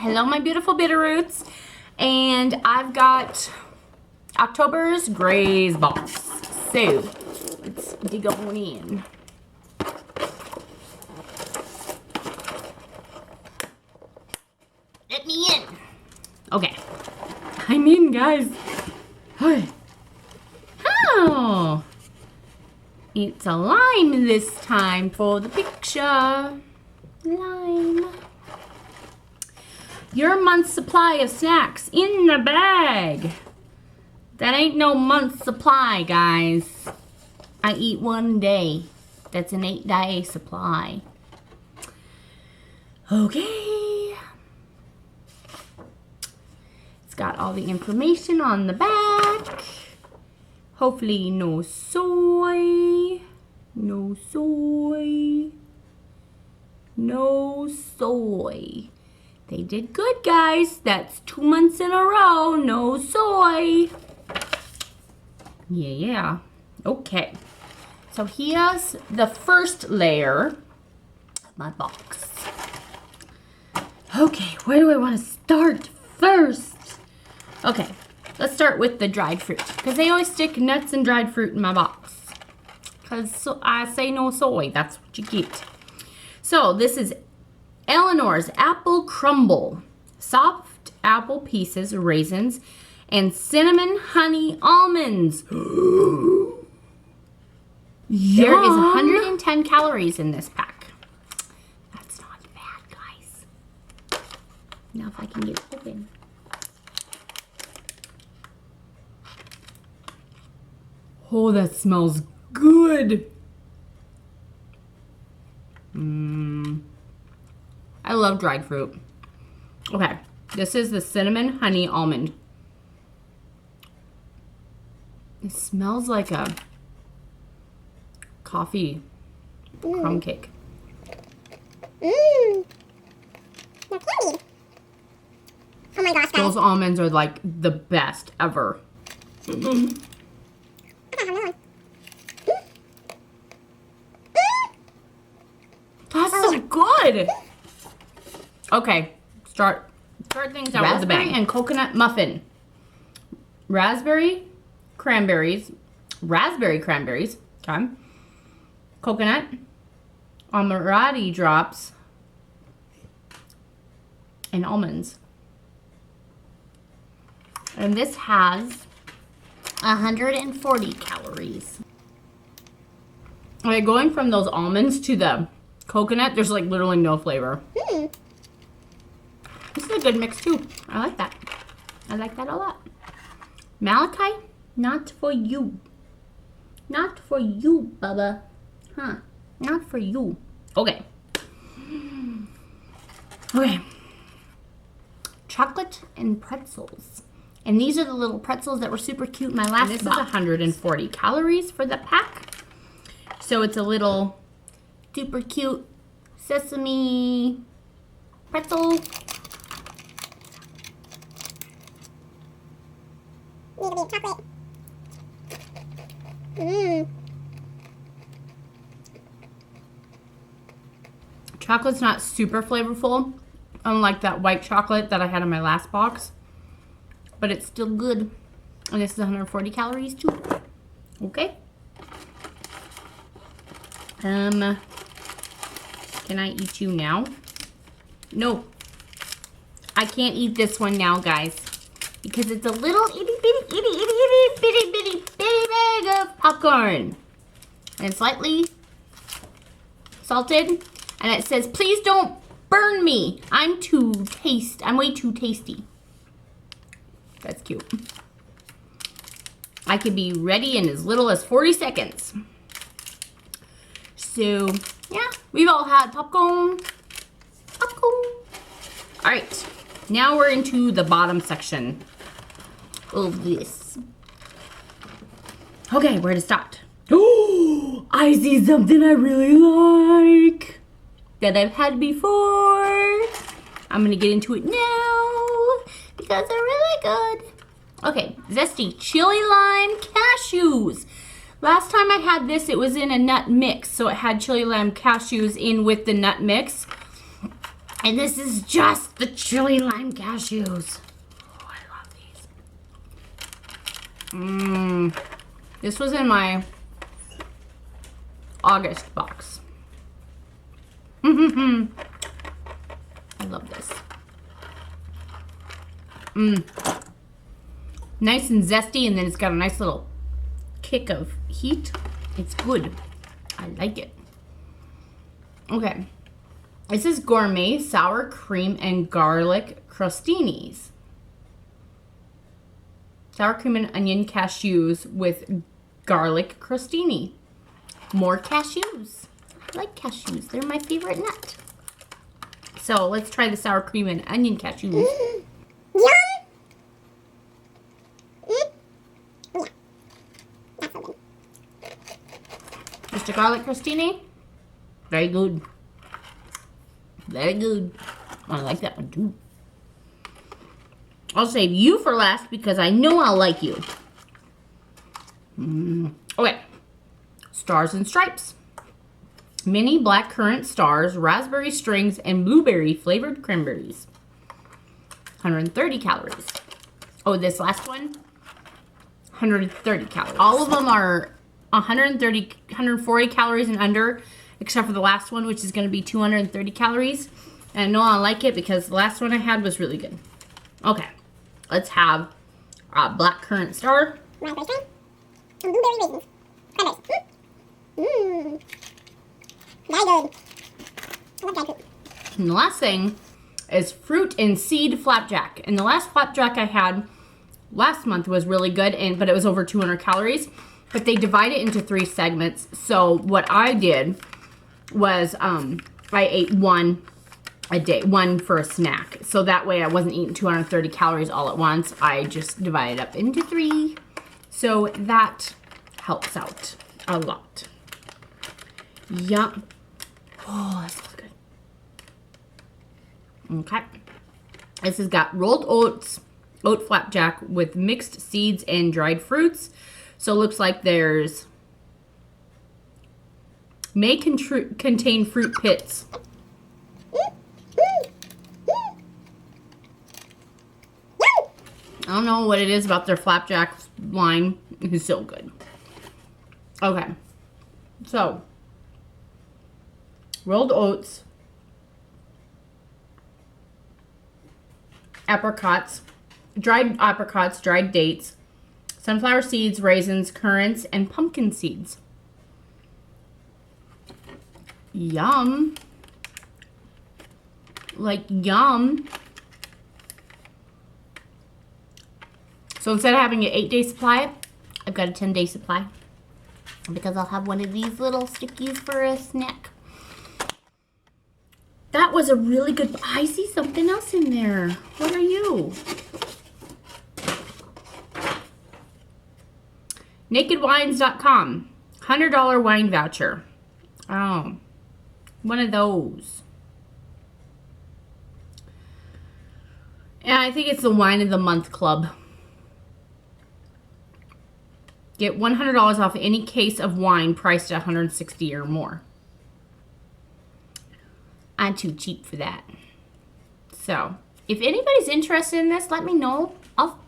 Hello, my beautiful Bitterroots. And I've got October's Graze box. So, let's dig on in. Let me in. Okay. I'm in, guys. Oh. It's a lime this time for the picture. Lime. Your month's supply of snacks in the bag. That ain't no month's supply, guys. I eat one day. That's an 8-day supply. Okay. It's got all the information on the back. Hopefully no soy. No soy. No soy. They did good, guys. That's 2 months in a row. No soy. Yeah. Okay. So here's the first layer of my box. Okay, where do I want to start first? Okay, let's start with the dried fruit. Because they always stick nuts and dried fruit in my box. Because I say no soy. That's what you get. So this is Eleanor's Apple Crumble. Soft apple pieces, raisins, and cinnamon honey almonds. There is 110 calories in this pack. That's not bad, guys. Now if I can get it open. Oh, that smells good. I love dried fruit. Okay, this is the cinnamon honey almond. It smells like a coffee crumb cake. Oh my gosh, guys. Those almonds are like the best ever. That's so good. Okay, start things out with a bang. Raspberry and coconut muffin. Raspberry cranberries. Okay. Coconut. Amarati drops. And almonds. And this has 140 calories. Okay, going from those almonds to the coconut, there's like literally no flavor. This is a good mix too. I like that. I like that a lot. Malachi, not for you. Not for you, Bubba. Huh? Not for you. Okay. Okay. Chocolate and pretzels. And these are the little pretzels that were super cute in my last box. This is 140 calories for the pack. So it's a little super cute sesame pretzel. Chocolate. Chocolate's not super flavorful, unlike that white chocolate that I had in my last box. But it's still good. And this is 140 calories too. Okay. Can I eat you now? No. I can't eat this one now, guys. Because it's a little itty bitty bag of popcorn. And it's slightly salted. And it says, please don't burn me. I'm way too tasty. That's cute. I could be ready in as little as 40 seconds. So, yeah, we've all had popcorn. All right, now we're into the bottom section of this. Okay, where to start? Oh, I see something I really like that I've had before. I'm gonna get into it now because they're really good. Okay, zesty chili lime cashews. Last time I had this, it was in a nut mix, so it had chili lime cashews in with the nut mix. And this is just the chili lime cashews. Oh, I love these. This was in my August box. I love this. Nice and zesty, and then it's got a nice little kick of heat. It's good. I like it. Okay. This is gourmet sour cream and garlic crostinis. Sour cream and onion cashews with garlic crostini. More cashews. I like cashews. They're my favorite nut. So let's try the sour cream and onion cashews. Yum! Yeah, that's so good. Mr. Garlic crostini. Very good. Very good. I like that one too. I'll save you for last because I know I'll like you. Okay. Stars and Stripes. Mini blackcurrant stars, raspberry strings, and blueberry flavored cranberries. 130 calories. Oh, this last one, 130 calories. All of them are 140 calories and under, except for the last one, which is going to be 230 calories. And I know I like it because the last one I had was really good. Okay, let's have a blackcurrant star. Raspberry string and blueberry raisins. Cranberries. Very good. I love dried fruit. And the last thing is fruit and seed flapjack. And the last flapjack I had last month was really good, but it was over 200 calories. But they divide it into 3 segments. So what I did was I ate one a day, one for a snack. So that way I wasn't eating 230 calories all at once. I just divided it up into 3. So that helps out a lot. Yum. Oh, that smells good. Okay. This has got rolled oats, oat flapjack with mixed seeds and dried fruits. So it looks like there's may contain fruit pits. I don't know what it is about their flapjack line. It's so good. Okay. So, rolled oats, apricots, dried dates, sunflower seeds, raisins, currants, and pumpkin seeds. Yum. Like, yum. So instead of having an 8-day supply, I've got a 10-day supply. Because I'll have one of these little stickies for a snack. That was a really good... I see something else in there. What are you? NakedWines.com. $100 wine voucher. Oh. One of those. And I think it's the Wine of the Month Club. Get $100 off any case of wine priced at $160 or more. I'm too cheap for that. So, if anybody's interested in this, let me know. I'll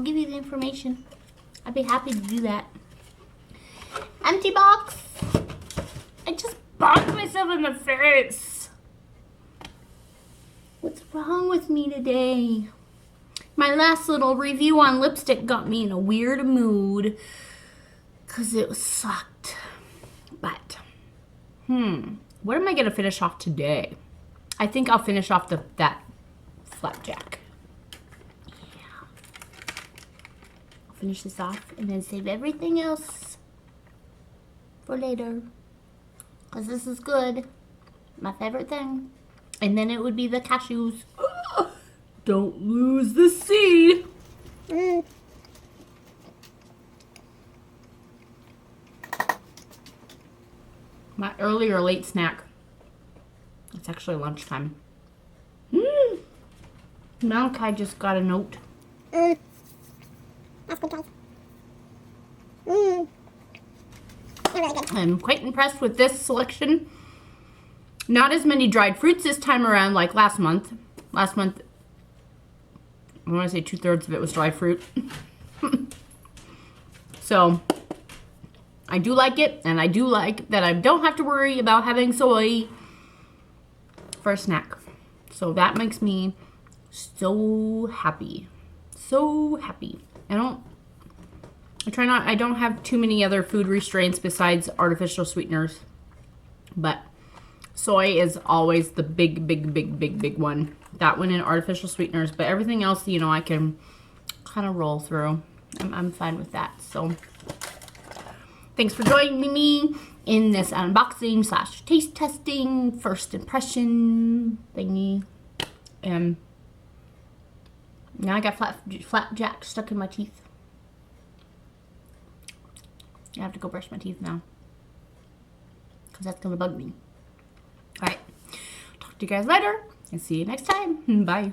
give you the information. I'd be happy to do that. Empty box. I just bonked myself in the face. What's wrong with me today? My last little review on lipstick got me in a weird mood because it sucked. But, what am I going to finish off today? I think I'll finish off that flapjack. Yeah. I'll finish this off and then save everything else for later. Because this is good. My favorite thing. And then it would be the cashews. Don't lose the seed. My early or late snack. It's actually lunchtime. Malachi just got a note. That's good, guys. They're really good. I'm quite impressed with this selection Not as many dried fruits this time around like last month. Last month, I want to say 2/3 of it was dried fruit. So, I do like it, and I do like that I don't have to worry about having soy for a snack. So that makes me so happy. So happy. I don't have too many other food restraints besides artificial sweeteners. But soy is always the big one. That one and artificial sweeteners. But everything else, you know, I can kind of roll through. I'm fine with that. So thanks for joining me in this unboxing / taste testing first impression thingy. And now I got flapjack stuck in my teeth. I have to go brush my teeth now, because that's going to bug me. Alright, talk to you guys later, and see you next time. Bye.